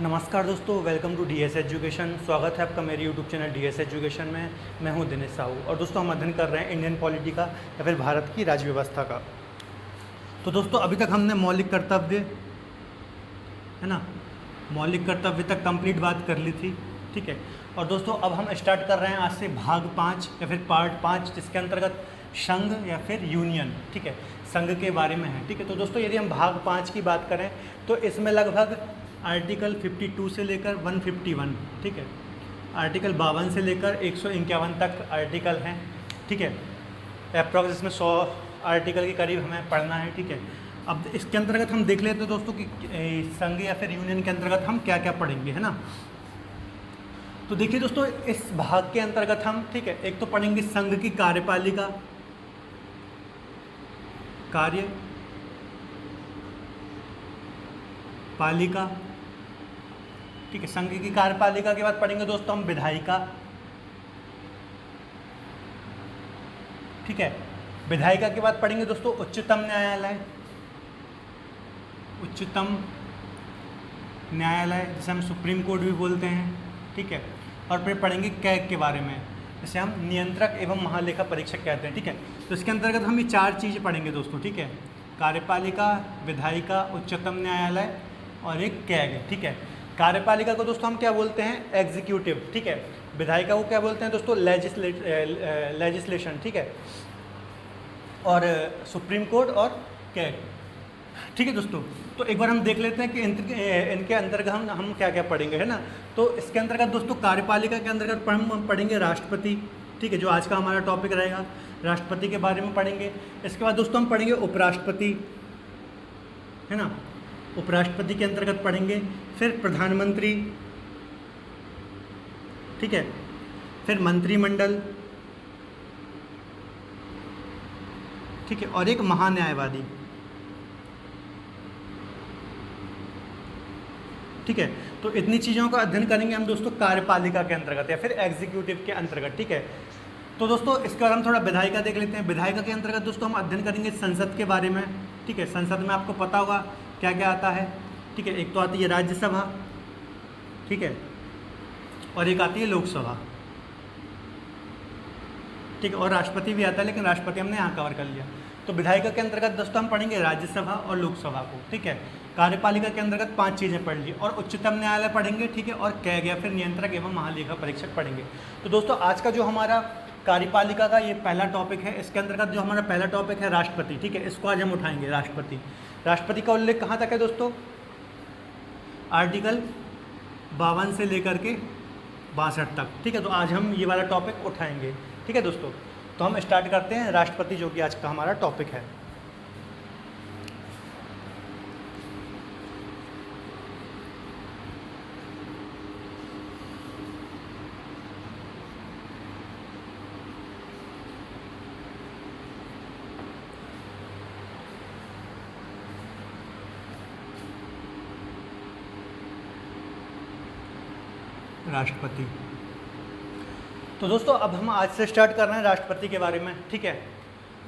नमस्कार दोस्तों, welcome to DS education. स्वागत है आपका मेरे यूट्यूब चैनल डीएस एजुकेशन में। मैं हूं दिनेश साहू और दोस्तों हम अध्ययन कर रहे हैं इंडियन पॉलिटी का या फिर भारत की राज्य व्यवस्था का। तो दोस्तों अभी तक हमने मौलिक कर्तव्य, है ना, मौलिक कर्तव्य तक कंप्लीट बात कर ली थी, ठीक है। और दोस्तों अब हम स्टार्ट कर रहे हैं आज से भाग 5 या फिर पार्ट 5, जिसके अंतर्गत संघ या फिर यूनियन, ठीक है, संघ के बारे में है, ठीक है। तो दोस्तों यदि हम भाग 5 की बात करें तो इसमें लगभग आर्टिकल 52 से लेकर 151, ठीक है, आर्टिकल 52 से लेकर 151 तक आर्टिकल हैं, ठीक है। अप्रॉक्स इसमें 100 आर्टिकल के करीब हमें पढ़ना है, ठीक है। अब इसके अंतर्गत हम देख लेते हैं दोस्तों कि संघ या फिर यूनियन के अंतर्गत हम क्या क्या पढ़ेंगे, है ना। तो देखिए दोस्तों इस भाग के अंतर्गत हम, ठीक है, एक तो पढ़ेंगे संघ की कार्यपालिका, कार्यपालिका, ठीक है। संघ की कार्यपालिका के बाद पढ़ेंगे दोस्तों हम विधायिका, ठीक है। विधायिका के बाद पढ़ेंगे दोस्तों उच्चतम न्यायालय, उच्चतम न्यायालय जिसे हम सुप्रीम कोर्ट भी बोलते हैं, ठीक है। और फिर पढ़ेंगे कैग के बारे में, जिसे हम नियंत्रक एवं महालेखा परीक्षक कहते हैं, ठीक है। तो इसके अंतर्गत हम ये 4 चीज़ें पढ़ेंगे दोस्तों, ठीक है। कार्यपालिका, विधायिका, उच्चतम न्यायालय और एक कैग, ठीक है। कार्यपालिका को दोस्तों हम क्या बोलते हैं, एग्जीक्यूटिव, ठीक है। विधायिका को क्या बोलते हैं दोस्तों, लेजिस्लेशन, ठीक है। और सुप्रीम कोर्ट और कैग, ठीक है दोस्तों। तो एक बार हम देख लेते हैं कि इनके अंतर्गत हम क्या क्या पढ़ेंगे, है ना। तो इसके अंतर्गत दोस्तों कार्यपालिका के अंतर्गत हम पढ़ेंगे राष्ट्रपति, ठीक है, जो आज का हमारा टॉपिक रहेगा, राष्ट्रपति के बारे में पढ़ेंगे। इसके बाद दोस्तों हम पढ़ेंगे उपराष्ट्रपति, है ना, उपराष्ट्रपति के अंतर्गत पढ़ेंगे। फिर प्रधानमंत्री, ठीक है, फिर मंत्रिमंडल, ठीक है, और एक महान्यायवादी, ठीक है। तो इतनी चीज़ों का अध्ययन करेंगे हम दोस्तों कार्यपालिका के अंतर्गत या फिर एग्जीक्यूटिव के अंतर्गत, ठीक है। तो दोस्तों इसके बाद हम थोड़ा विधायिका देख लेते हैं। विधायिका के अंतर्गत दोस्तों हम अध्ययन करेंगे संसद के बारे में, ठीक है। संसद में आपको पता होगा क्या क्या आता है, ठीक है। एक तो आती है राज्यसभा, ठीक है, और एक आती है लोकसभा, ठीक है, और राष्ट्रपति भी आता है, लेकिन राष्ट्रपति हमने यहाँ कवर कर लिया। तो विधायिका के अंतर्गत दोस्तों हम पढ़ेंगे राज्यसभा और लोकसभा को, ठीक है। कार्यपालिका के अंतर्गत 5 चीज़ें पढ़ ली और उच्चतम न्यायालय पढ़ेंगे, ठीक है, और कैग या फिर नियंत्रक एवं महालेखा परीक्षक पढ़ेंगे। तो दोस्तों आज का जो हमारा कार्यपालिका का ये पहला टॉपिक है, इसके अंतर्गत जो हमारा पहला टॉपिक है राष्ट्रपति, ठीक है, इसको आज हम उठाएंगे। राष्ट्रपति, राष्ट्रपति का उल्लेख कहाँ तक है दोस्तों, आर्टिकल 52 से लेकर के 62 तक, ठीक है। तो आज हम ये वाला टॉपिक उठाएंगे, ठीक है दोस्तों। तो हम स्टार्ट करते हैं राष्ट्रपति, जो कि आज का हमारा टॉपिक है। राष्ट्रपति, तो दोस्तों अब हम आज से स्टार्ट कर रहे हैं राष्ट्रपति के बारे में, ठीक है।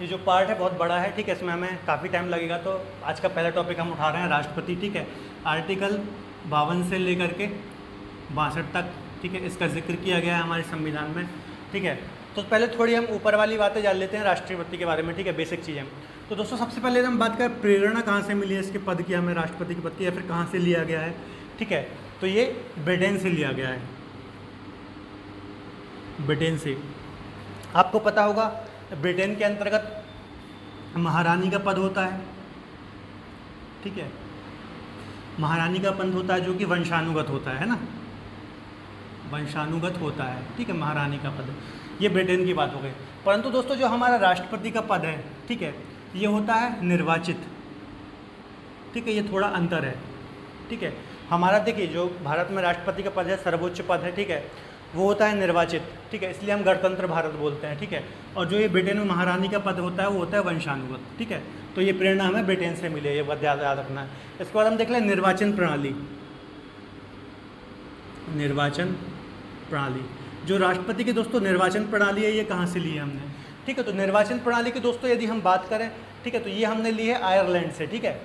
ये जो पार्ट है बहुत बड़ा है, ठीक है, इसमें हमें काफ़ी टाइम लगेगा। तो आज का पहला टॉपिक हम उठा रहे हैं राष्ट्रपति, ठीक है। आर्टिकल 52 से लेकर के 62 तक, ठीक है, इसका जिक्र किया गया है हमारे संविधान में, ठीक है। तो पहले थोड़ी हम ऊपर वाली बातें जान लेते हैं राष्ट्रपति के बारे में, ठीक है, बेसिक चीज़ें। तो दोस्तों सबसे पहले हम बात करें प्रेरणा कहाँ से मिली है इसके पद की, हमें राष्ट्रपति के पद की, या फिर कहाँ से लिया गया है, ठीक है। तो ये ब्रिटेन से लिया गया है, ब्रिटेन से। आपको पता होगा ब्रिटेन के अंतर्गत महारानी का पद होता है, ठीक है, महारानी का पद होता है जो कि वंशानुगत होता है ना, वंशानुगत होता है, ठीक है, महारानी का पद। ये ब्रिटेन की बात हो गई। परंतु दोस्तों जो हमारा राष्ट्रपति का पद है, ठीक है, ये होता है निर्वाचित, ठीक है, ये थोड़ा अंतर है, ठीक है। हमारा देखिए जो भारत में राष्ट्रपति का पद है, सर्वोच्च पद है, ठीक है, वो होता है निर्वाचित, ठीक है, इसलिए हम गणतंत्र भारत बोलते हैं, ठीक है। और जो ये ब्रिटेन में महारानी का पद होता है वो होता है वंशानुगत, ठीक है। तो ये प्रेरणा हमें ब्रिटेन से मिली है, ये बात याद रखना है। इसके बाद हम देख लें निर्वाचन प्रणाली, निर्वाचन प्रणाली, जो राष्ट्रपति की दोस्तों निर्वाचन प्रणाली है, ये कहाँ से ली है हमने, ठीक है। तो निर्वाचन प्रणाली की दोस्तों यदि हम बात करें, ठीक है, तो ये हमने ली है आयरलैंड से, ठीक है,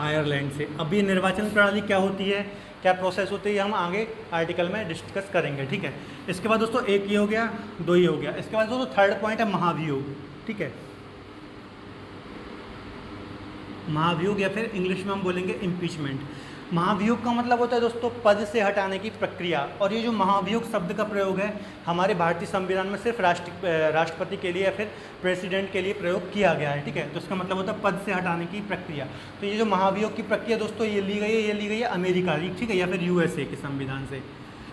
आयरलैंड से। अब ये निर्वाचन प्रणाली क्या होती है, क्या प्रोसेस होती है, हम आगे आर्टिकल में डिस्कस करेंगे, ठीक है। इसके बाद दोस्तों एक ये हो गया, दो ये हो गया। इसके बाद दोस्तों थर्ड पॉइंट है महाभियोग, ठीक है। महाभियोग या फिर इंग्लिश में हम बोलेंगे इम्पीचमेंट। महाभियोग का मतलब होता है दोस्तों पद से हटाने की प्रक्रिया। और ये जो महाभियोग शब्द का प्रयोग है हमारे भारतीय संविधान में सिर्फ राष्ट्रपति के लिए या फिर प्रेसिडेंट के लिए प्रयोग किया गया है, ठीक है। तो इसका मतलब होता है पद से हटाने की प्रक्रिया। तो ये जो महाभियोग की प्रक्रिया दोस्तों ये ली गई है अमेरिका, ठीक है, या फिर यूएसए के संविधान से,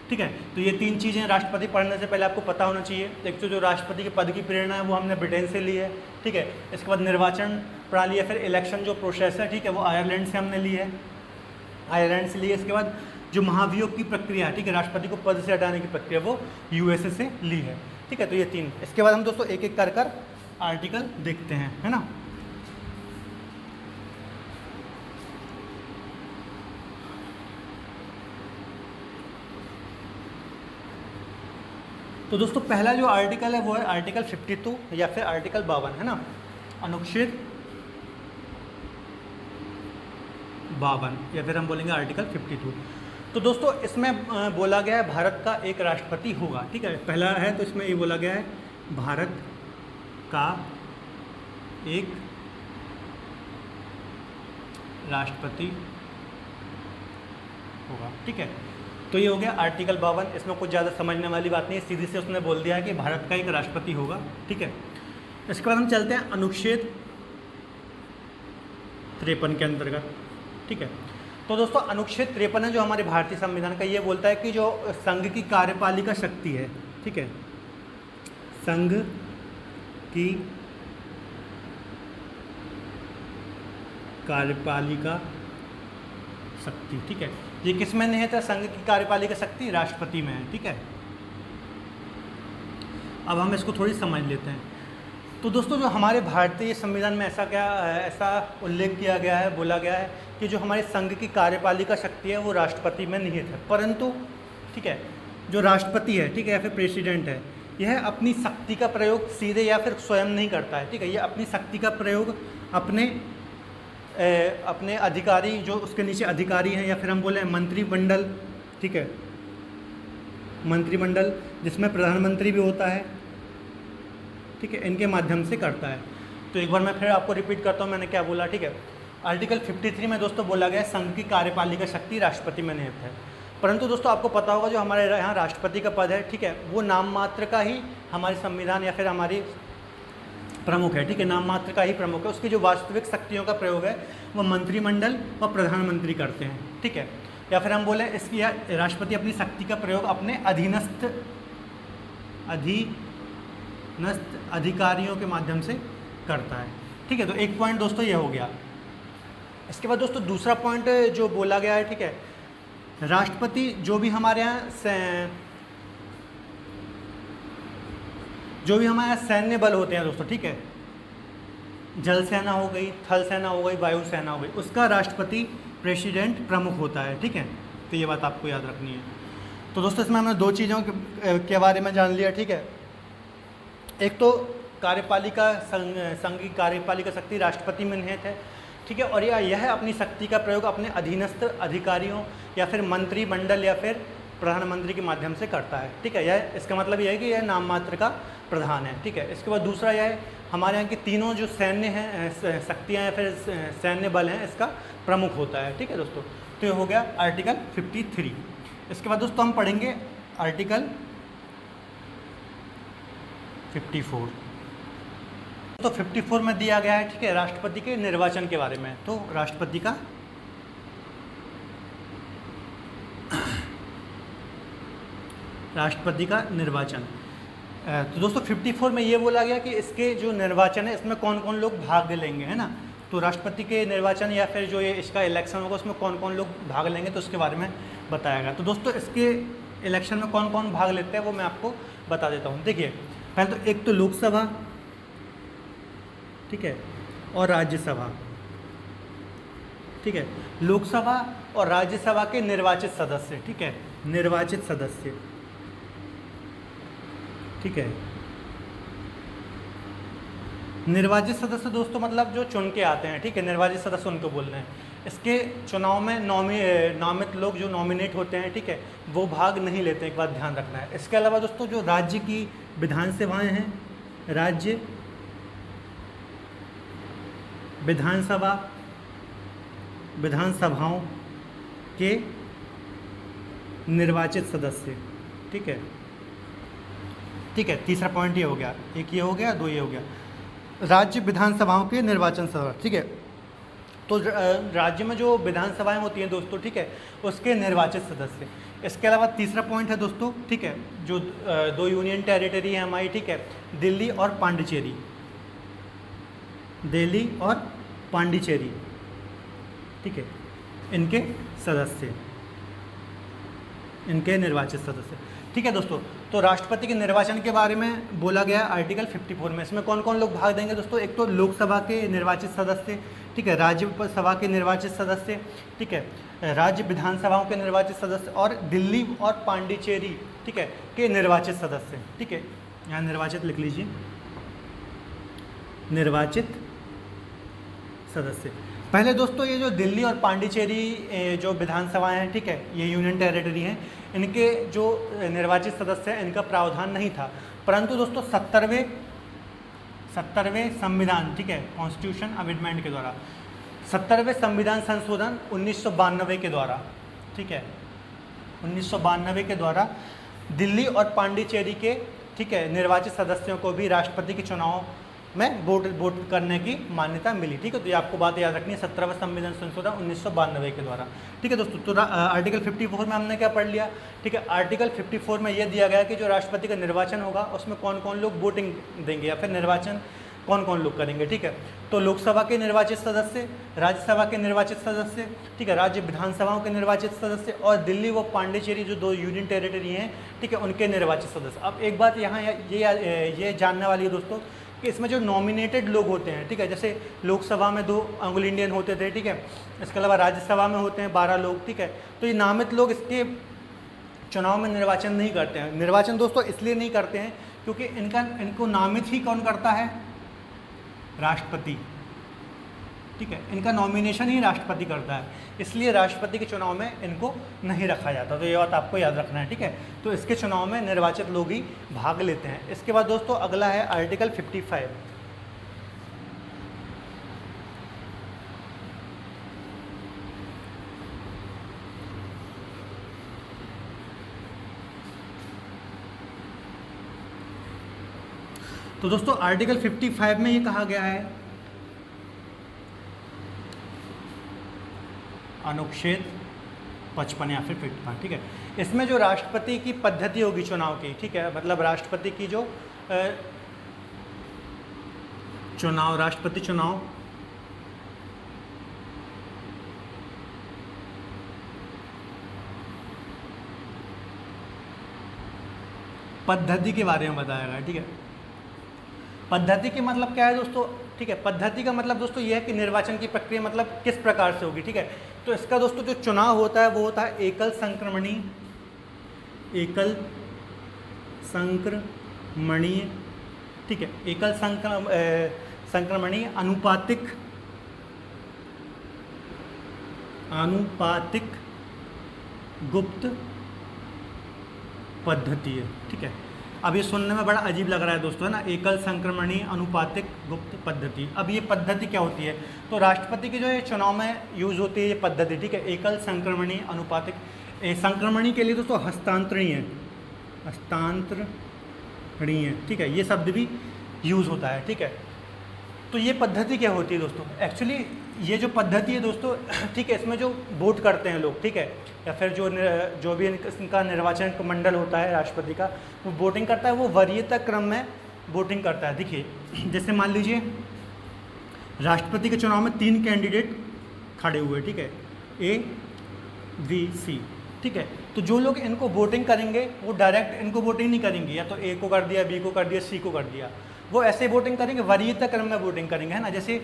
ठीक है। तो ये तीन चीज़ें राष्ट्रपति पढ़ने से पहले आपको पता होना चाहिए। एक तो जो राष्ट्रपति के पद की प्रेरणा है वो हमने ब्रिटेन से ली है, ठीक है। इसके बाद निर्वाचन प्रणाली या फिर इलेक्शन जो प्रोसेस है, ठीक है, वो आयरलैंड से हमने ली है, आयरलैंड से ली है। इसके बाद जो महाभियोग की प्रक्रिया, ठीक है, राष्ट्रपति को पद से हटाने की प्रक्रिया, वो यूएसए से ली है, ठीक है। तो ये तीन। इसके बाद हम दोस्तों एक एक कर आर्टिकल देखते हैं, है ना। तो दोस्तों पहला जो आर्टिकल है वो है आर्टिकल 52 या फिर आर्टिकल 52, है ना, अनुच्छेद 52 या फिर हम बोलेंगे आर्टिकल 52। तो दोस्तों इसमें बोला गया है भारत का एक राष्ट्रपति होगा, ठीक है। पहला है तो इसमें ये बोला गया है भारत का एक राष्ट्रपति होगा, ठीक है। तो ये हो गया आर्टिकल 52। इसमें कुछ ज़्यादा समझने वाली बात नहीं है, सीधी से उसने बोल दिया है कि भारत का एक राष्ट्रपति होगा, ठीक है। इसके बाद हम चलते हैं अनुच्छेद 53 के अंतर्गत, ठीक है। तो दोस्तों अनुच्छेद 53 है जो हमारे भारतीय संविधान का, ये बोलता है कि जो संघ की कार्यपालिका शक्ति है, ठीक है, संघ की कार्यपालिका शक्ति, ठीक है, ये किस में निहित है? संघ की कार्यपालिका शक्ति राष्ट्रपति में है, ठीक है। अब हम इसको थोड़ी समझ लेते हैं। तो दोस्तों जो हमारे भारतीय संविधान में ऐसा उल्लेख किया गया है, बोला गया है कि जो हमारे संघ की कार्यपालिका शक्ति है वो राष्ट्रपति में निहित है। परंतु ठीक है, जो राष्ट्रपति है, ठीक है, या फिर प्रेसिडेंट है, यह अपनी शक्ति का प्रयोग सीधे या फिर स्वयं नहीं करता है, ठीक है। यह अपनी शक्ति का प्रयोग अपने अधिकारी, जो उसके नीचे अधिकारी हैं, या फिर हम बोले मंत्रिमंडल, ठीक है, मंत्रिमंडल जिसमें प्रधानमंत्री भी होता है, ठीक है, इनके माध्यम से करता है। तो एक बार मैं फिर आपको रिपीट करता हूँ मैंने क्या बोला, ठीक है। आर्टिकल 53 में दोस्तों बोला गया है संघ की कार्यपालिका शक्ति राष्ट्रपति में निहित है। परंतु दोस्तों आपको पता होगा जो हमारे यहाँ राष्ट्रपति का पद है, ठीक है, वो नाम मात्र का ही हमारे संविधान या फिर हमारी प्रमुख है, ठीक है, नाम मात्र का ही प्रमुख है। उसकी जो वास्तविक शक्तियों का प्रयोग है वो मंत्रिमंडल और प्रधानमंत्री करते हैं, ठीक है। या फिर हम बोले इसकी राष्ट्रपति अपनी शक्ति का प्रयोग अपने अधीनस्थ अधिकारियों के माध्यम से करता है, ठीक है। तो एक पॉइंट दोस्तों ये हो गया। इसके बाद दोस्तों दूसरा पॉइंट जो बोला गया है, ठीक है, राष्ट्रपति जो भी हमारे यहाँ सैन्य बल होते हैं दोस्तों, ठीक है, जल सेना हो गई, थल सेना हो गई, वायु सेना हो गई, उसका राष्ट्रपति प्रेसिडेंट प्रमुख होता है, ठीक है। तो ये बात आपको याद रखनी है। तो दोस्तों इसमें हमने दो चीज़ों के बारे में जान लिया, ठीक है। एक तो कार्यपालिका संघ की कार्यपालिका शक्ति राष्ट्रपति में निहित है, ठीक है, और यह अपनी शक्ति का प्रयोग अपने अधीनस्थ अधिकारियों या फिर मंत्रिमंडल या फिर प्रधानमंत्री के माध्यम से करता है, ठीक है। यह इसका मतलब यह है कि यह नाम मात्र का प्रधान है, ठीक है। इसके बाद दूसरा यह है हमारे यहाँ की तीनों जो सैन्य हैं शक्तियाँ या फिर सैन्य बल हैं, इसका प्रमुख होता है, ठीक है दोस्तों। तो ये हो गया आर्टिकल 53। इसके बाद दोस्तों हम पढ़ेंगे आर्टिकल 54। तो 54 में दिया गया है, ठीक है, राष्ट्रपति के निर्वाचन के बारे में। तो राष्ट्रपति का निर्वाचन। तो दोस्तों 54 में ये बोला गया कि इसके जो निर्वाचन है इसमें कौन कौन लोग भाग लेंगे, है ना। तो राष्ट्रपति के निर्वाचन या फिर जो ये इसका इलेक्शन होगा उसमें कौन कौन लोग भाग लेंगे, तो उसके बारे में बताया गया। तो दोस्तों इसके इलेक्शन में कौन कौन भाग लेते हैं वो मैं आपको बता देता हूँ। देखिए पहले तो एक तो लोकसभा, ठीक है, और राज्यसभा, ठीक है, लोकसभा और राज्यसभा के निर्वाचित सदस्य, ठीक है, निर्वाचित सदस्य, ठीक है। निर्वाचित सदस्य दोस्तों मतलब जो चुन के आते हैं, ठीक है, निर्वाचित सदस्य उनको बोल रहे हैं। इसके चुनाव में नामित लोग जो नॉमिनेट होते हैं, ठीक है, वो भाग नहीं लेते हैं, एक बात ध्यान रखना है। इसके अलावा दोस्तों जो राज्य की विधानसभाएं हैं, राज्य विधानसभाओं के निर्वाचित सदस्य, ठीक है, तीसरा पॉइंट ये हो गया, एक ये हो गया, दो ये हो गया, राज्य विधानसभाओं के निर्वाचन सदस्य, ठीक है। तो राज्य में जो विधानसभाएं होती हैं दोस्तों, ठीक है, उसके निर्वाचित सदस्य। इसके अलावा तीसरा पॉइंट है दोस्तों, ठीक है, जो दो यूनियन टेरिटरी है हमारी, ठीक है, दिल्ली और पांडिचेरी, ठीक है, इनके सदस्य, इनके निर्वाचित सदस्य, ठीक है दोस्तों। तो राष्ट्रपति के निर्वाचन के बारे में बोला गया आर्टिकल 54 में। इसमें कौन कौन लोग भाग देंगे दोस्तों? एक तो लोकसभा के निर्वाचित सदस्य, ठीक है, राज्यसभा के निर्वाचित सदस्य, ठीक है, राज्य विधानसभाओं के निर्वाचित सदस्य और दिल्ली और पांडिचेरी, ठीक है, के निर्वाचित सदस्य, ठीक है। यहाँ निर्वाचित लिख लीजिए, निर्वाचित सदस्य। पहले दोस्तों ये जो दिल्ली और पांडिचेरी जो विधानसभाएं हैं, ठीक है, ये यूनियन टेरिटरी हैं, इनके जो निर्वाचित सदस्य हैं इनका प्रावधान नहीं था, परंतु दोस्तों 70वें संविधान, ठीक है, कॉन्स्टिट्यूशन अमेंडमेंट के द्वारा, 70वें संविधान संशोधन 1992 के द्वारा, ठीक है, 1992 के द्वारा दिल्ली और पांडिचेरी के, ठीक है, निर्वाचित सदस्यों को भी राष्ट्रपति के चुनाव में वोट करने की मान्यता मिली, ठीक है। तो ये आपको बात याद रखनी है, 17वां संविधान संशोधन 1992 के द्वारा, ठीक है दोस्तों। तो आर्टिकल 54 में हमने क्या पढ़ लिया, ठीक है, आर्टिकल 54 में यह दिया गया कि जो राष्ट्रपति का निर्वाचन होगा उसमें कौन कौन लोग वोटिंग देंगे या फिर निर्वाचन कौन कौन लोग करेंगे, ठीक है। तो लोकसभा के निर्वाचित सदस्य, राज्यसभा के निर्वाचित सदस्य, ठीक है, राज्य विधानसभाओं के निर्वाचित सदस्य और दिल्ली व पांडिचेरी जो दो यूनियन टेरिटरी हैं, ठीक है, उनके निर्वाचित सदस्य। अब एक बात यहाँ ये जानने वाली है दोस्तों कि इसमें जो नॉमिनेटेड लोग होते हैं, ठीक है, जैसे लोकसभा में 2 एंग्लो इंडियन होते थे, ठीक है, इसके अलावा राज्यसभा में होते हैं 12 लोग, ठीक है। तो ये नामित लोग इसके चुनाव में निर्वाचन नहीं करते हैं। निर्वाचन दोस्तों इसलिए नहीं करते हैं क्योंकि इनको नामित ही कौन करता है? राष्ट्रपति, ठीक है, इनका नॉमिनेशन ही राष्ट्रपति करता है, इसलिए राष्ट्रपति के चुनाव में इनको नहीं रखा जाता। तो ये बात आपको याद रखना है, ठीक है। तो इसके चुनाव में निर्वाचित लोग ही भाग लेते हैं। इसके बाद दोस्तों अगला है आर्टिकल 55। तो दोस्तों आर्टिकल 55 में ये कहा गया है, अनुच्छेद 55 या फिर 55, ठीक है, इसमें जो राष्ट्रपति की पद्धति होगी चुनाव की, ठीक है, मतलब राष्ट्रपति की जो राष्ट्रपति चुनाव पद्धति के बारे में बताया गया, ठीक है। पद्धति के मतलब क्या है दोस्तों? ठीक है, पद्धति का मतलब दोस्तों ये है कि निर्वाचन की प्रक्रिया मतलब किस प्रकार से होगी, ठीक है। तो इसका दोस्तों जो चुनाव होता है वो होता है एकल संक्रमणीय, ठीक है, एकल संक्रमणीय अनुपातिक गुप्त पद्धति है, ठीक है। अब ये सुनने में बड़ा अजीब लग रहा है दोस्तों, है ना, एकल संक्रमणीय अनुपातिक गुप्त पद्धति। अब ये पद्धति क्या होती है? तो राष्ट्रपति के जो ये चुनाव में यूज़ होती है ये पद्धति, ठीक है, एकल संक्रमणीय अनुपातिक। संक्रमणीय के लिए दोस्तों हस्तांतरणीय, ठीक है, ये शब्द भी यूज़ होता है, ठीक है। तो ये पद्धति क्या होती है दोस्तों? एक्चुअली ये जो पद्धति है दोस्तों, ठीक है, इसमें जो वोट करते हैं लोग, ठीक है, या फिर जो भी इनका निर्वाचन मंडल होता है राष्ट्रपति का, वो वोटिंग करता है, वो वरीयता क्रम में वोटिंग करता है। देखिए, जैसे मान लीजिए राष्ट्रपति के चुनाव में 3 कैंडिडेट खड़े हुए, ठीक है, A, B, C, ठीक है। तो जो लोग इनको वोटिंग करेंगे वो डायरेक्ट इनको वोटिंग नहीं करेंगे, या तो A को कर दिया, B को कर दिया, C को कर दिया, वो ऐसे वोटिंग करेंगे, वरीयता क्रम में वोटिंग करेंगे, है ना। जैसे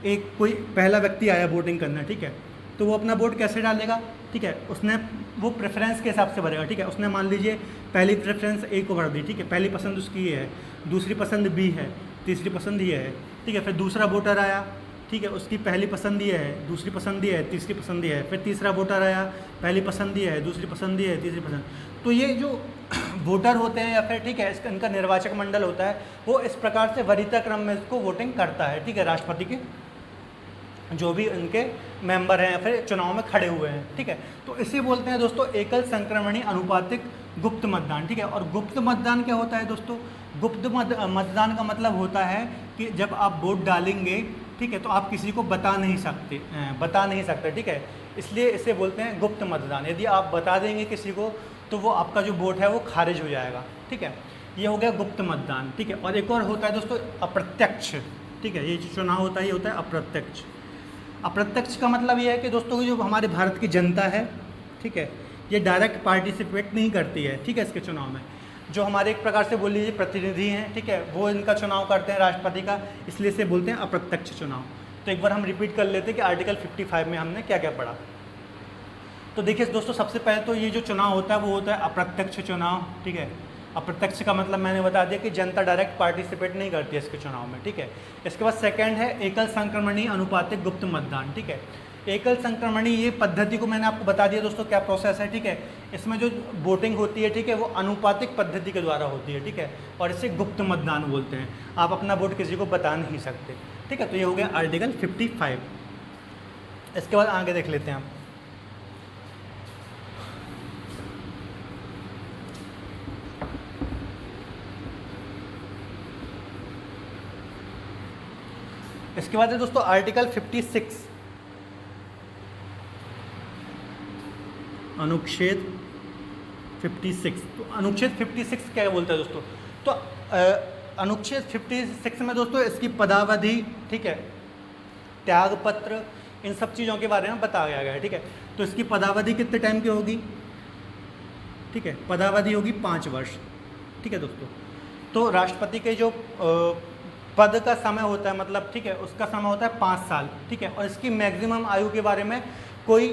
एक कोई पहला व्यक्ति आया वोटिंग करना, ठीक है, तो वो अपना वोट कैसे डालेगा, ठीक है, उसने वो प्रेफरेंस के हिसाब से भरेगा, ठीक है। उसने मान लीजिए पहली प्रेफरेंस A को भर दी, ठीक है, पहली पसंद उसकी ये है, दूसरी पसंद B है, तीसरी पसंद ये है, ठीक है। फिर दूसरा वोटर आया, ठीक है, उसकी पहली पसंद ये है, दूसरी पसंद ये है, तीसरी पसंद ये है, फिर तीसरा वोटर आया, पहली पसंद ये है, दूसरी पसंद ये है, तीसरी पसंद। तो ये जो वोटर होते हैं या फिर ठीक है इनका निर्वाचक मंडल होता है, वो इस प्रकार से वरीयता क्रम में इसको वोटिंग करता है, ठीक है, राष्ट्रपति के जो भी उनके मेंबर हैं या फिर चुनाव में खड़े हुए हैं, ठीक है। तो इसे बोलते हैं दोस्तों एकल संक्रमणीय अनुपातिक गुप्त मतदान, ठीक है। और गुप्त मतदान क्या होता है दोस्तों? गुप्त मतदान का मतलब होता है कि जब आप वोट डालेंगे, ठीक है, तो आप किसी को बता नहीं सकते, ठीक है, इसलिए इसे बोलते हैं गुप्त मतदान। यदि आप बता देंगे किसी को तो वो आपका जो वोट है वो खारिज हो जाएगा, ठीक है। ये हो गया गुप्त मतदान, ठीक है। और एक और होता है दोस्तों अप्रत्यक्ष, ठीक है, ये जो चुनाव होता है ये होता है अप्रत्यक्ष। अप्रत्यक्ष का मतलब ये है कि दोस्तों जो हमारे भारत की जनता है, ठीक है, ये डायरेक्ट पार्टिसिपेट नहीं करती है, ठीक है, इसके चुनाव में। जो हमारे एक प्रकार से बोल लीजिए प्रतिनिधि हैं, ठीक है, वो इनका चुनाव करते हैं राष्ट्रपति का, इसलिए इसे बोलते हैं अप्रत्यक्ष चुनाव। तो एक बार हम रिपीट कर लेते हैं कि आर्टिकल 55 में हमने क्या क्या पढ़ा। तो देखिए दोस्तों, सबसे पहले तो ये जो चुनाव होता है वो होता है अप्रत्यक्ष चुनाव, ठीक है। अप्रत्यक्ष का मतलब मैंने बता दिया कि जनता डायरेक्ट पार्टिसिपेट नहीं करती है इसके चुनाव में, ठीक है। इसके बाद सेकंड है एकल संक्रमणीय अनुपातिक गुप्त मतदान, ठीक है। एकल संक्रमणीय ये पद्धति को मैंने आपको बता दिया दोस्तों क्या प्रोसेस है, ठीक है। इसमें जो वोटिंग होती है, ठीक है, वो अनुपातिक पद्धति के द्वारा होती है, ठीक है, और इसे गुप्त मतदान बोलते हैं। आप अपना वोट किसी को बता नहीं सकते, ठीक है। तो ये हो गया आर्टिकल 55। इसके बाद आगे देख लेते हैं हम। इसके बाद है दोस्तों आर्टिकल 56 अनुच्छेद 56। तो अनुच्छेद 56 क्या बोलता है दोस्तों? तो अनुच्छेद 56 में दोस्तों इसकी पदावधि, ठीक है, त्यागपत्र, इन सब चीज़ों के बारे में बताया गया है, ठीक है। तो इसकी पदावधि कितने टाइम की होगी? ठीक है, पदावधि होगी 5 वर्ष, ठीक है दोस्तों। तो राष्ट्रपति के जो पद का समय होता है, मतलब ठीक है, उसका समय होता है 5 साल, ठीक है। और इसकी मैक्सिमम आयु के बारे में कोई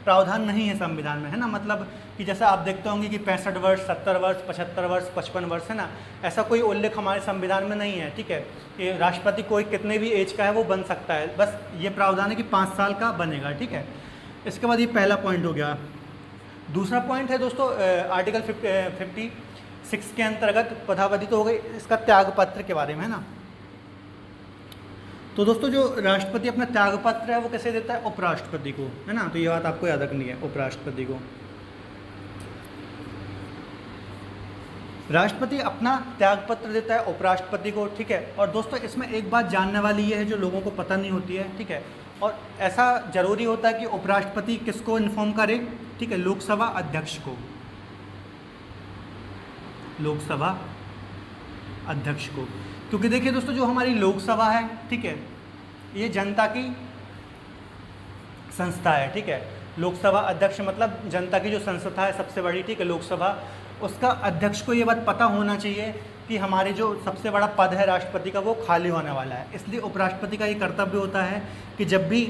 प्रावधान नहीं है संविधान में, है ना। मतलब कि जैसा आप देखते होंगे कि 65 वर्ष, 70 वर्ष, 75 वर्ष, 55 वर्ष, है ना, ऐसा कोई उल्लेख हमारे संविधान में नहीं है, ठीक है। कि राष्ट्रपति कोई कितने भी एज का है वो बन सकता है, बस ये प्रावधान है कि 5 साल का बनेगा, ठीक है। इसके बाद ये पहला पॉइंट हो गया। दूसरा पॉइंट है दोस्तों आर्टिकल 56 के अंतर्गत पदावधि तो हो गई, इसका त्यागपत्र के बारे में, है ना। तो दोस्तों जो राष्ट्रपति अपना त्यागपत्र है वो कैसे देता है? उपराष्ट्रपति को, है ना। तो ये बात आपको याद रखनी है, उपराष्ट्रपति को। राष्ट्रपति अपना त्यागपत्र देता है उपराष्ट्रपति को, ठीक है। और दोस्तों इसमें एक बात जानने वाली ये है जो लोगों को पता नहीं होती है, ठीक है। और ऐसा जरूरी होता है कि उपराष्ट्रपति किसको इन्फॉर्म करे? ठीक है, लोकसभा अध्यक्ष को, लोकसभा अध्यक्ष को। क्योंकि देखिए दोस्तों जो हमारी लोकसभा है, ठीक है, ये जनता की संस्था है, ठीक है। लोकसभा अध्यक्ष मतलब जनता की जो संस्था है सबसे बड़ी, ठीक है, लोकसभा, उसका अध्यक्ष को ये बात पता होना चाहिए कि हमारे जो सबसे बड़ा पद है राष्ट्रपति का वो खाली होने वाला है। इसलिए उपराष्ट्रपति का ये कर्तव्य होता है कि जब भी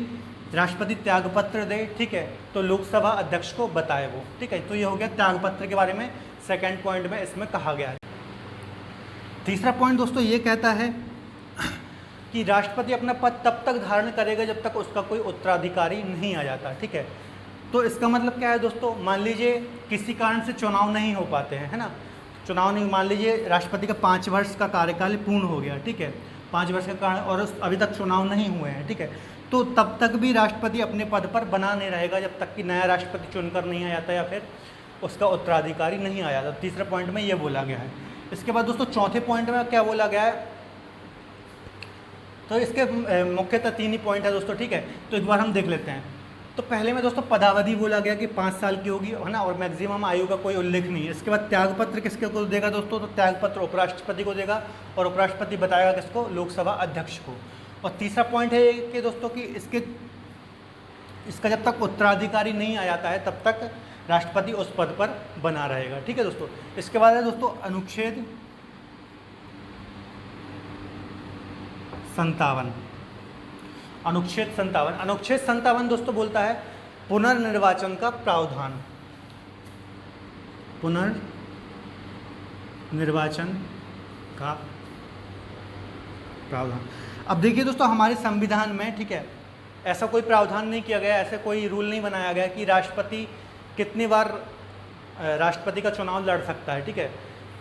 राष्ट्रपति त्यागपत्र दे, ठीक है, तो लोकसभा अध्यक्ष को बताए वो, ठीक है। तो ये हो गया त्यागपत्र के बारे में, सेकेंड पॉइंट में इसमें कहा गया है। तीसरा पॉइंट दोस्तों ये कहता है कि राष्ट्रपति अपना पद तब तक धारण करेगा जब तक उसका कोई उत्तराधिकारी नहीं आ जाता, ठीक है। तो इसका मतलब क्या है दोस्तों? मान लीजिए किसी कारण से चुनाव नहीं हो पाते हैं, है ना, चुनाव नहीं, मान लीजिए राष्ट्रपति का 5 वर्ष का कार्यकाल पूर्ण हो गया, ठीक है, 5 वर्ष का कारण और अभी तक चुनाव नहीं हुए हैं, ठीक है। तो तब तक भी राष्ट्रपति अपने पद पर बना नहीं रहेगा जब तक कि नया राष्ट्रपति चुनकर नहीं आ जाता या फिर उसका उत्तराधिकारी नहीं आ जाता। तीसरे पॉइंट में ये बोला गया है। इसके बाद दोस्तों चौथे पॉइंट में क्या बोला गया है? तो इसके मुख्यतः 3 ही पॉइंट है दोस्तों, ठीक है। तो एक बार हम देख लेते हैं। तो पहले में दोस्तों पदावधि बोला गया कि 5 साल की होगी, है ना, और मैक्सिमम आयु का कोई उल्लेख नहीं है। इसके बाद त्यागपत्र किसके को देगा दोस्तों? तो त्यागपत्र उपराष्ट्रपति को देगा और उपराष्ट्रपति बताएगा किसको? लोकसभा अध्यक्ष को। और तीसरा पॉइंट है कि दोस्तों कि इसका जब तक उत्तराधिकारी नहीं आ जाता है तब तक राष्ट्रपति उस पद पर बना रहेगा, ठीक है दोस्तों। इसके बाद है दोस्तों अनुच्छेद 57, अनुच्छेद 57। अनुच्छेद 57 दोस्तों बोलता है पुनर्निर्वाचन का प्रावधान, पुनर्निर्वाचन का प्रावधान। अब देखिए दोस्तों, हमारे संविधान में, ठीक है, ऐसा कोई प्रावधान नहीं किया गया, ऐसा कोई रूल नहीं बनाया गया कि राष्ट्रपति कितनी बार राष्ट्रपति का चुनाव लड़ सकता है, ठीक है।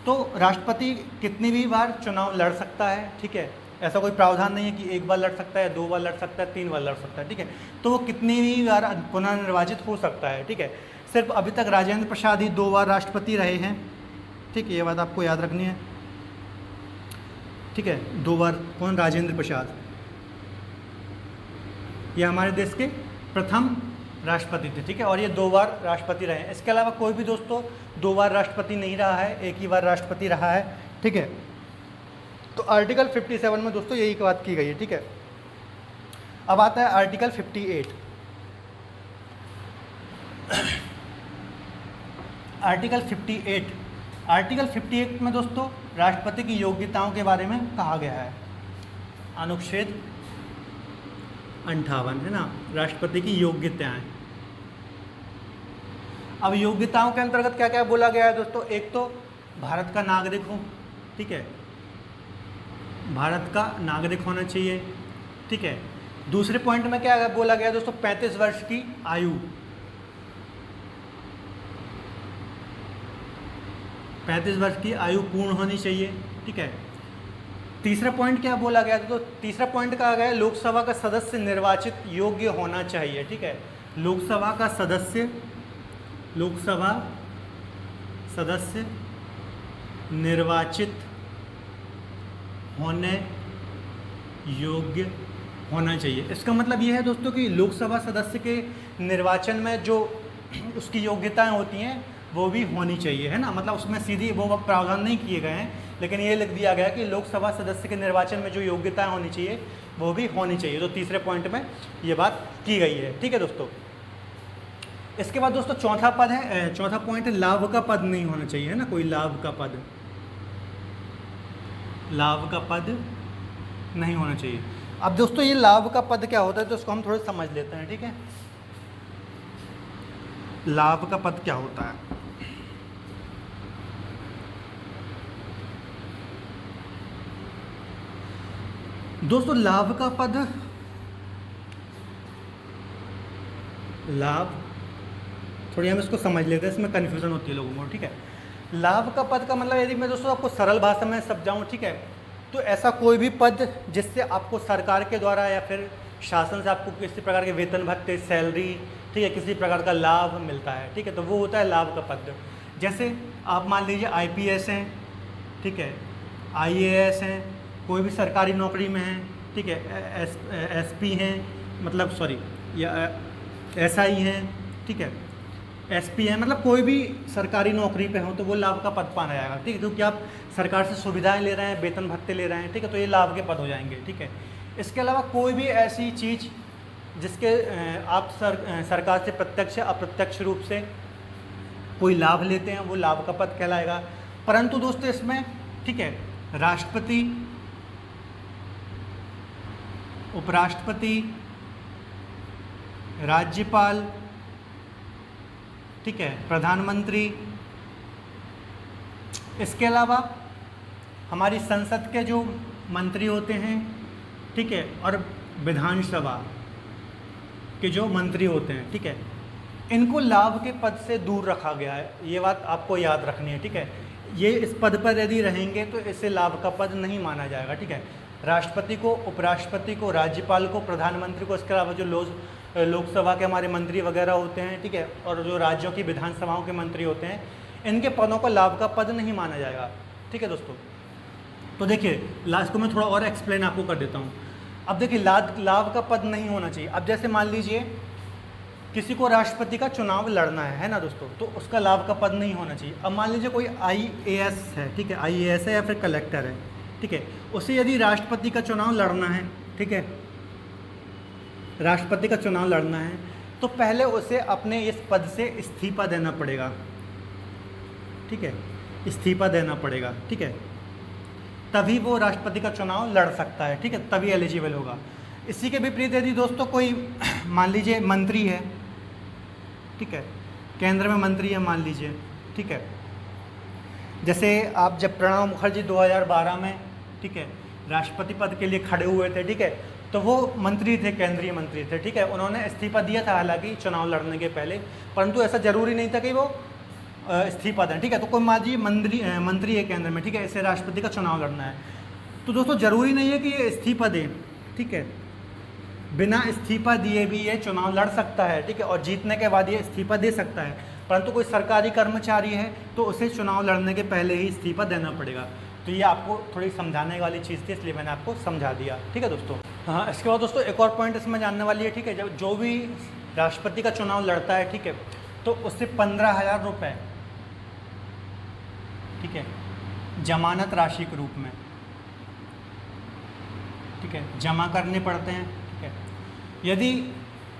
तो राष्ट्रपति कितनी भी बार चुनाव लड़ सकता है, ठीक है। ऐसा कोई प्रावधान नहीं है कि एक बार लड़ सकता है, 2 बार लड़ सकता है, 3 बार लड़ सकता है, ठीक है। तो वो कितनी भी बार पुनर्निर्वाचित हो सकता है, ठीक है। सिर्फ अभी तक राजेंद्र प्रसाद ही 2 बार राष्ट्रपति रहे हैं, ठीक है, ये बात आपको याद रखनी है, ठीक है। 2 बार कौन? राजेंद्र प्रसाद, ये हमारे देश के प्रथम राष्ट्रपति थे, ठीक है, और ये 2 बार राष्ट्रपति रहे हैं। इसके अलावा कोई भी दोस्तों 2 बार राष्ट्रपति नहीं रहा है, एक ही बार राष्ट्रपति रहा है, ठीक है। तो आर्टिकल 57 में दोस्तों यही बात की गई है, ठीक है। अब आता है आर्टिकल 58। आर्टिकल 58 में दोस्तों राष्ट्रपति की योग्यताओं के बारे में कहा गया है। अनुच्छेद 58 है ना, राष्ट्रपति की योग्यताएं। अब योग्यताओं के अंतर्गत क्या क्या बोला गया है दोस्तों? एक तो भारत का नागरिक हो, ठीक है, भारत का नागरिक होना चाहिए, ठीक है। दूसरे पॉइंट में क्या बोला गया दोस्तों? 35 वर्ष की आयु, 35 वर्ष की आयु पूर्ण होनी चाहिए, ठीक है। तीसरा पॉइंट क्या बोला गया? तो तीसरा पॉइंट कहा गया लोकसभा का सदस्य निर्वाचित योग्य होना चाहिए, ठीक है। लोकसभा का सदस्य निर्वाचित होने योग्य होना चाहिए। इसका मतलब ये है दोस्तों कि लोकसभा सदस्य के निर्वाचन में जो उसकी योग्यताएं होती हैं वो भी होनी चाहिए, है ना। मतलब उसमें सीधी वो प्रावधान नहीं किए गए हैं, लेकिन ये लिख दिया गया कि लोकसभा सदस्य के निर्वाचन में जो योग्यताएं होनी चाहिए वो भी होनी चाहिए। तो तीसरे पॉइंट में ये बात की गई है, ठीक है दोस्तों। इसके बाद दोस्तों चौथा पद है, चौथा पॉइंट है लाभ का पद नहीं होना चाहिए, है ना। कोई लाभ का पद नहीं होना चाहिए। अब दोस्तों ये लाभ का पद क्या होता है तो इसको हम थोड़ा समझ लेते हैं, ठीक है। लाभ का पद क्या होता है? दोस्तों लाभ का पद, लाभ थोड़ी हम इसको समझ लेते हैं, इसमें कन्फ्यूजन होती है लोगों को, ठीक है। लाभ का पद का मतलब यदि मैं दोस्तों आपको सरल भाषा में समझाऊं, ठीक है, तो ऐसा कोई भी पद जिससे आपको सरकार के द्वारा या फिर शासन से आपको किसी प्रकार के वेतन भत्ते, सैलरी, ठीक है, किसी प्रकार का लाभ मिलता है, ठीक है, तो वो होता है लाभ का पद। जैसे आप मान लीजिए IPS हैं, ठीक है, IAS हैं, कोई भी सरकारी नौकरी में हैं, ठीक है, SP हैं, मतलब सॉरी या SI हैं, ठीक है, SP है, मतलब कोई भी सरकारी नौकरी पे हो तो वो लाभ का पद पाना जाएगा, ठीक है, क्योंकि आप सरकार से सुविधाएं ले रहे हैं, वेतन भत्ते ले रहे हैं, ठीक है, तो ये लाभ के पद हो जाएंगे, ठीक है। इसके अलावा कोई भी ऐसी चीज़ जिसके आप सरकार से प्रत्यक्ष या अप्रत्यक्ष रूप से कोई लाभ लेते हैं वो लाभ का पद कहलाएगा। परंतु दोस्तों इसमें, ठीक है, राष्ट्रपति, उपराष्ट्रपति, राज्यपाल, ठीक है, प्रधानमंत्री, इसके अलावा हमारी संसद के जो मंत्री होते हैं, ठीक है, और विधानसभा के जो मंत्री होते हैं, ठीक है, इनको लाभ के पद से दूर रखा गया है। ये बात आपको याद रखनी है, ठीक है। ये इस पद पर यदि रहेंगे तो इसे लाभ का पद नहीं माना जाएगा, ठीक है। राष्ट्रपति को, उपराष्ट्रपति को, राज्यपाल को, प्रधानमंत्री को, इसके अलावा जो लोकसभा के हमारे मंत्री वगैरह होते हैं, ठीक है, और जो राज्यों की विधानसभाओं के मंत्री होते हैं, इनके पदों को लाभ का पद नहीं माना जाएगा, ठीक है दोस्तों। तो देखिए लास्ट को मैं थोड़ा और एक्सप्लेन आपको कर देता हूँ। अब देखिए लाभ का पद नहीं होना चाहिए। अब जैसे मान लीजिए किसी को राष्ट्रपति का चुनाव लड़ना है ना दोस्तों, तो उसका लाभ का पद नहीं होना चाहिए। अब मान लीजिए कोई IAS है, ठीक है, IAS है या फिर कलेक्टर है, ठीक है, उसे यदि राष्ट्रपति का चुनाव लड़ना है, ठीक है, राष्ट्रपति का चुनाव लड़ना है, तो पहले उसे अपने इस पद से इस्तीफा देना पड़ेगा, ठीक है, इस्तीफा देना पड़ेगा, ठीक है, तभी वो राष्ट्रपति का चुनाव लड़ सकता है, ठीक है, तभी एलिजिबल होगा। इसी के विपरीत यदि दोस्तों कोई मान लीजिए मंत्री है, ठीक है, केंद्र में मंत्री है मान लीजिए, ठीक है, जैसे आप जब प्रणब मुखर्जी 2012 में, ठीक है, राष्ट्रपति पद के लिए खड़े हुए थे, ठीक है, तो वो मंत्री थे, केंद्रीय मंत्री थे, ठीक है। उन्होंने इस्तीफा दिया था हालांकि चुनाव लड़ने के पहले, परंतु ऐसा जरूरी नहीं था कि वो इस्तीफा दें, ठीक है। तो कोई मान लीजिए मंत्री है केंद्र में, ठीक है, इसे राष्ट्रपति का चुनाव लड़ना है, तो दोस्तों ज़रूरी नहीं है कि ये इस्तीफा दें, ठीक है। बिना इस्तीफा दिए भी ये चुनाव लड़ सकता है, ठीक है, और जीतने के बाद ये इस्तीफा दे सकता है। परंतु कोई सरकारी कर्मचारी है तो उसे चुनाव लड़ने के पहले ही इस्तीफा देना पड़ेगा। तो ये आपको थोड़ी समझाने वाली चीज़ थी, इसलिए मैंने आपको समझा दिया, ठीक है दोस्तों। हाँ, इसके बाद दोस्तों एक और पॉइंट इसमें जानने वाली है, ठीक है। जब जो भी राष्ट्रपति का चुनाव लड़ता है, ठीक है, तो उससे 15,000 रुपये, ठीक है, जमानत राशि के रूप में, ठीक है, जमा करने पड़ते हैं, ठीक है। यदि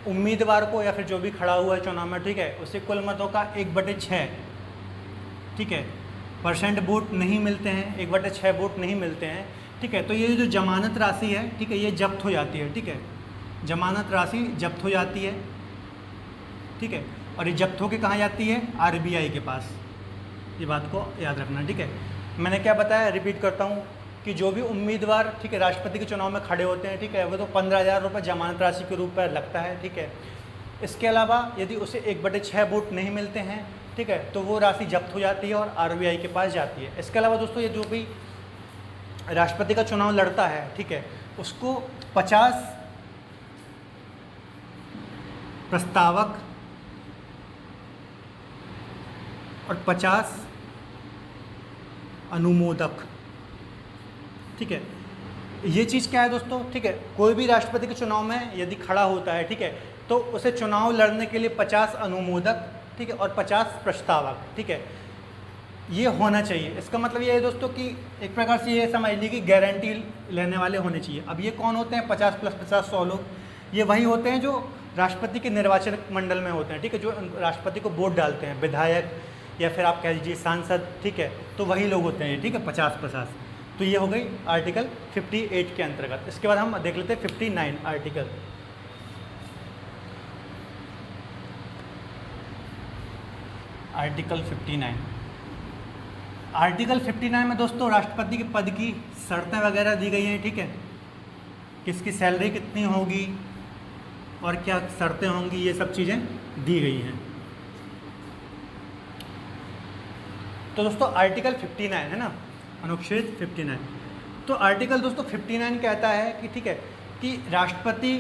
उम्मीदवार को या फिर जो भी खड़ा हुआ है चुनाव में, ठीक है, उसे कुल मतों का 1/6, ठीक है, % वोट नहीं मिलते हैं, 1/6 वोट नहीं मिलते हैं, ठीक है, तो ये जो जमानत राशि है, ठीक है, ये जब्त हो जाती है, ठीक है, जमानत राशि जब्त हो जाती है, ठीक है। और ये जब्त होकर कहाँ जाती है? RBI के पास। ये बात को याद रखना, ठीक है। मैंने क्या बताया, रिपीट करता हूँ कि जो भी उम्मीदवार, ठीक है, राष्ट्रपति के चुनाव में खड़े होते हैं, ठीक है, वो तो 15,000 रुपये जमानत राशि के रूप में लगता है, ठीक है। इसके अलावा यदि उसे 1/6 वोट नहीं मिलते हैं, ठीक है, तो वो राशि जब्त हो जाती है और RBI के पास जाती है। इसके अलावा दोस्तों ये जो भी राष्ट्रपति का चुनाव लड़ता है, ठीक है, उसको 50 प्रस्तावक और 50 अनुमोदक, ठीक है। ये चीज़ क्या है दोस्तों, ठीक है, कोई भी राष्ट्रपति के चुनाव में यदि खड़ा होता है, ठीक है, तो उसे चुनाव लड़ने के लिए 50 अनुमोदक, ठीक है, और 50 प्रस्तावक, ठीक है, ये होना चाहिए। इसका मतलब ये है दोस्तों कि एक प्रकार से ये समझ लीजिए कि गारंटी लेने वाले होने चाहिए। अब ये कौन होते हैं? 50 + 50 100 लोग। ये वही होते हैं जो राष्ट्रपति के निर्वाचन मंडल में होते हैं, ठीक है, जो राष्ट्रपति को वोट डालते हैं, विधायक या फिर आप कह लीजिए सांसद, ठीक है, तो वही लोग होते हैं, ठीक है, 50-50। तो ये हो गई आर्टिकल 58 के अंतर्गत। इसके बाद हम देख लेते हैं 59 आर्टिकल। आर्टिकल 59, आर्टिकल 59 में दोस्तों राष्ट्रपति के पद की शर्तें वगैरह दी गई हैं, ठीक है, किसकी सैलरी कितनी होगी और क्या शर्तें होंगी, ये सब चीज़ें दी गई हैं। तो दोस्तों आर्टिकल 59 है ना, अनुच्छेद 59। तो आर्टिकल दोस्तों 59 कहता है कि ठीक है कि राष्ट्रपति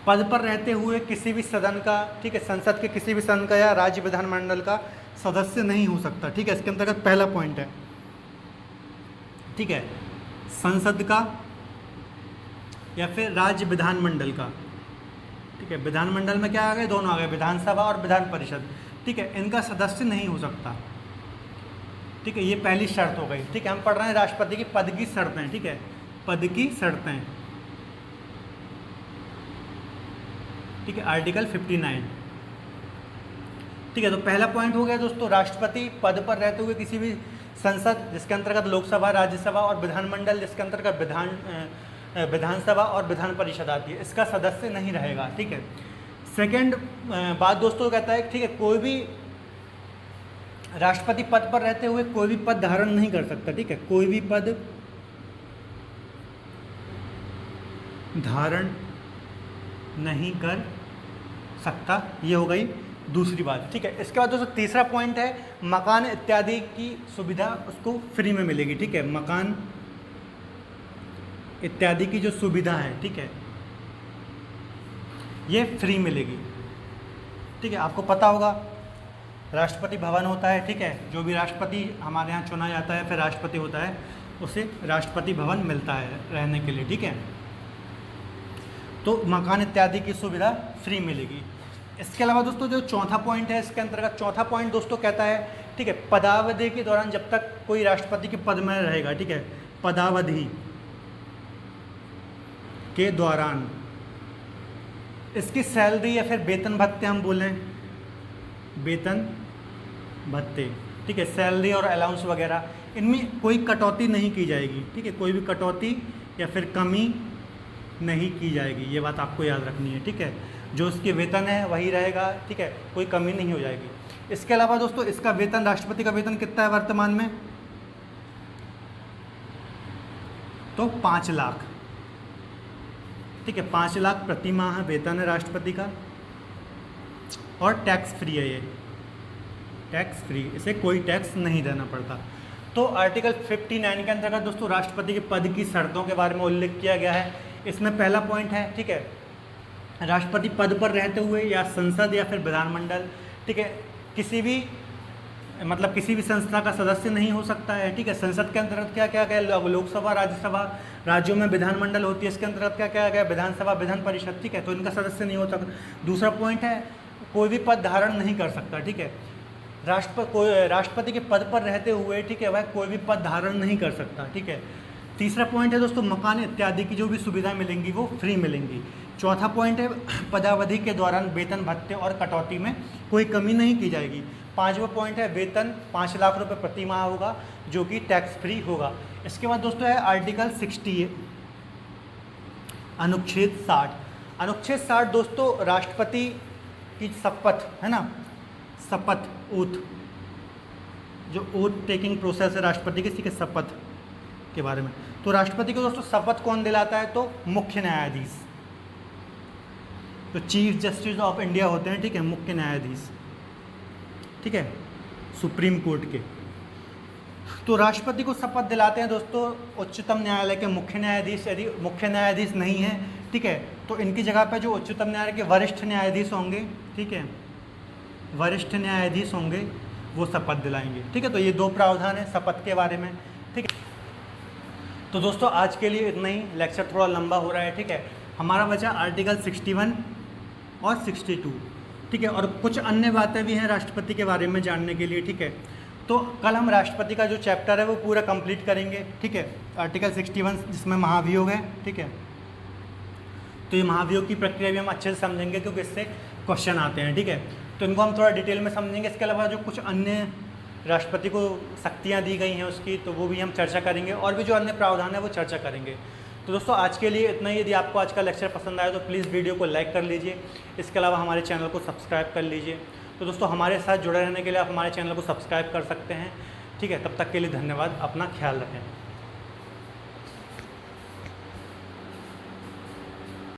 पद पर रहते हुए किसी भी सदन का, ठीक है, संसद के किसी भी सदन का या राज्य विधानमंडल का सदस्य नहीं हो सकता, ठीक है। इसके अंतर्गत पहला पॉइंट है, ठीक है, संसद का या फिर राज्य विधानमंडल का, ठीक है। विधानमंडल में क्या आ गए? दोनों आ गए, विधानसभा और विधान परिषद, ठीक है, इनका सदस्य नहीं हो सकता, ठीक है। ये पहली शर्त हो गई, ठीक है। हम पढ़ रहे हैं राष्ट्रपति की पद की शर्तें, ठीक है, पद की शर्तें, ठीक है, आर्टिकल 59, ठीक है। तो पहला पॉइंट हो गया दोस्तों, राष्ट्रपति पद पर रहते हुए किसी भी संसद जिसके अंतर्गत लोकसभा, राज्यसभा और विधानमंडल जिसके अंतर्गत विधानसभा और विधान परिषद आती है, इसका सदस्य नहीं रहेगा, ठीक है। सेकंड बात दोस्तों कहता है, ठीक है, कोई भी राष्ट्रपति पद पर रहते हुए कोई भी पद धारण नहीं कर सकता, ठीक है, कोई भी पद धारण नहीं कर सकता, ये हो गई दूसरी बात, ठीक है। इसके बाद दोस्तों तीसरा पॉइंट है, मकान इत्यादि की सुविधा उसको फ्री में मिलेगी, ठीक है, मकान इत्यादि की जो सुविधा है, ठीक है, ये फ्री मिलेगी, ठीक है। आपको पता होगा राष्ट्रपति भवन होता है, ठीक है, जो भी राष्ट्रपति हमारे यहाँ चुना जाता है फिर राष्ट्रपति होता है, उसे राष्ट्रपति भवन मिलता है रहने के लिए, ठीक है। तो मकान इत्यादि की सुविधा फ्री मिलेगी। इसके अलावा दोस्तों जो चौथा पॉइंट है, इसके अंतर्गत चौथा पॉइंट दोस्तों कहता है, ठीक है, पदावधि के दौरान जब तक कोई राष्ट्रपति के पद में रहेगा, ठीक है, पदावधि के दौरान इसकी सैलरी या फिर वेतन भत्ते, हम बोलें वेतन भत्ते, ठीक है, सैलरी और अलाउंस वगैरह, इनमें कोई कटौती नहीं की जाएगी, ठीक है, कोई भी कटौती या फिर कमी नहीं की जाएगी, ये बात आपको याद रखनी है, ठीक है। जो उसके वेतन है वही रहेगा, ठीक है, कोई कमी नहीं हो जाएगी। इसके अलावा दोस्तों इसका वेतन, राष्ट्रपति का वेतन कितना है वर्तमान में? तो 5 लाख, ठीक है, 5 लाख प्रति माह वेतन है राष्ट्रपति का, और टैक्स फ्री है, ये टैक्स फ्री, इसे कोई टैक्स नहीं देना पड़ता। तो आर्टिकल 59 के अंतर्गत दोस्तों राष्ट्रपति के पद की शर्तों के बारे में उल्लेख किया गया है। इसमें पहला पॉइंट है, ठीक है, राष्ट्रपति पद पर रहते हुए या संसद या फिर विधानमंडल, ठीक है, किसी भी मतलब किसी भी संस्था का सदस्य नहीं हो सकता है, ठीक है। संसद के अंतर्गत क्या क्या गया, लोकसभा, राज्यसभा, राज्यों में विधानमंडल होती है, इसके अंतर्गत क्या क्या गया, विधानसभा, विधान परिषद, ठीक है, तो इनका सदस्य नहीं हो सकता। दूसरा पॉइंट है कोई भी पद धारण नहीं कर सकता, ठीक है, राष्ट्रपति के पद पर रहते हुए, ठीक है, वह कोई भी पद धारण नहीं कर सकता, ठीक है। तीसरा पॉइंट है दोस्तों मकान इत्यादि की जो भी सुविधा मिलेंगी वो फ्री मिलेंगी। चौथा पॉइंट है पदावधि के दौरान वेतन भत्ते और कटौती में कोई कमी नहीं की जाएगी। पांचवा पॉइंट है वेतन 5 लाख रुपए प्रति माह होगा जो कि टैक्स फ्री होगा। इसके बाद दोस्तों है आर्टिकल 60 अनुच्छेद 60। अनुच्छेद 60 दोस्तों राष्ट्रपति की शपथ है ना, शपथ ओथ, जो ओथ टेकिंग प्रोसेस है राष्ट्रपति की, ठीक है, शपथ के बारे में। तो राष्ट्रपति को दोस्तों शपथ कौन दिलाता है, तो मुख्य न्यायाधीश, तो चीफ जस्टिस ऑफ इंडिया होते हैं, ठीक है, मुख्य न्यायाधीश, ठीक है, सुप्रीम कोर्ट के। तो राष्ट्रपति को शपथ दिलाते हैं दोस्तों उच्चतम न्यायालय के मुख्य न्यायाधीश। यदि मुख्य न्यायाधीश नहीं है, ठीक है, तो इनकी जगह पे जो उच्चतम न्यायालय के वरिष्ठ न्यायाधीश होंगे, ठीक है, वरिष्ठ न्यायाधीश होंगे, वो शपथ दिलाएंगे, ठीक है। तो ये 2 प्रावधान है शपथ के बारे में, ठीक है। तो दोस्तों आज के लिए इतना ही, लेक्चर थोड़ा लंबा हो रहा है, ठीक है। हमारा बचा आर्टिकल 61 और 62, ठीक है, और कुछ अन्य बातें भी हैं राष्ट्रपति के बारे में जानने के लिए, ठीक है। तो कल हम राष्ट्रपति का जो चैप्टर है वो पूरा कंप्लीट करेंगे, ठीक है, आर्टिकल 61 जिसमें महाभियोग है, ठीक है। तो ये महाभियोग की प्रक्रिया भी हम अच्छे से समझेंगे क्योंकि इससे क्वेश्चन आते हैं, ठीक है। तो इनको हम थोड़ा डिटेल में समझेंगे। इसके अलावा जो कुछ अन्य राष्ट्रपति को शक्तियाँ दी गई हैं उसकी, तो वो भी हम चर्चा करेंगे, और भी जो अन्य प्रावधान है वो चर्चा करेंगे। तो दोस्तों आज के लिए इतना ही। यदि आपको आज का लेक्चर पसंद आया तो प्लीज़ वीडियो को लाइक कर लीजिए। इसके अलावा हमारे चैनल को सब्सक्राइब कर लीजिए। तो दोस्तों हमारे साथ जुड़े रहने के लिए आप हमारे चैनल को सब्सक्राइब कर सकते हैं, ठीक है। तब तक के लिए धन्यवाद, अपना ख्याल रखें।